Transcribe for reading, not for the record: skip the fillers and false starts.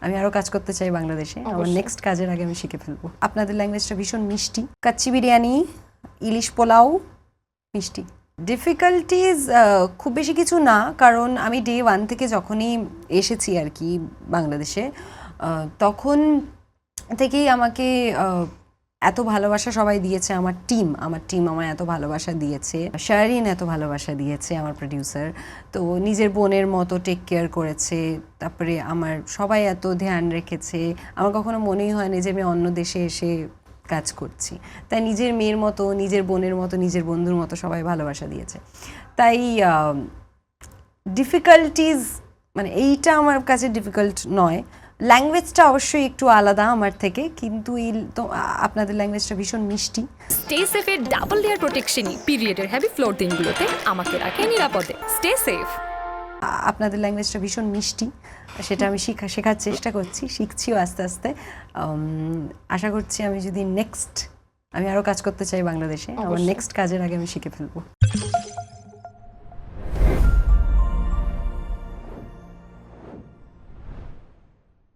আমি আরও কাজ করতে চাই বাংলাদেশে। আমার নেক্সট কাজের আগে আমি শিখে ফেলবো। আপনাদের ল্যাঙ্গুয়েজটা ভীষণ মিষ্টি। কাচ্চি বিরিয়ানি, ইলিশ পোলাও মিষ্টি। ডিফিকাল্টিজ খুব বেশি কিছু না, কারণ আমি ডে 1 থেকে যখনই এসেছি আর কি বাংলাদেশে, তখন থেকেই আমাকে এত ভালোবাসা সবাই দিয়েছে। আমার টিম আমায় এত ভালোবাসা দিয়েছে, শাহরিন এত ভালোবাসা দিয়েছে, আমার প্রডিউসার তো নিজের বোনের মতো টেক কেয়ার করেছে। তারপরে আমার সবাই এত ধ্যান রেখেছে, আমার কখনো মনেই হয়নি যে আমি অন্য দেশে এসে কাজ করছি। তাই নিজের মেয়ের মতো, নিজের বোনের মতো, নিজের বন্ধুর মতো সবাই ভালোবাসা দিয়েছে। তাই ডিফিকাল্টিজ মানে এইটা আমার কাছে ডিফিকাল্ট নয়। ল্যাঙ্গুয়েজটা অবশ্যই একটু আলাদা আমার থেকে, কিন্তু আপনাদের ল্যাঙ্গুয়েজটা ভীষণ মিষ্টি। স্টে সেফের ডাবল লেয়ার প্রোটেকশনই পিরিয়ডের হেভি ফ্লোর দিনগুলোতে আমাকে রাখে নিরাপদে। Stay safe. আপনাদের ল্যাঙ্গুয়েজটা ভীষণ মিষ্টি, সেটা আমি শেখার চেষ্টা করছি, শিখছিও আস্তে আস্তে। আশা করছি আমি যদি আমি আরও কাজ করতে চাই বাংলাদেশে, আমার নেক্সট কাজের আগে আমি শিখে ফেলবো।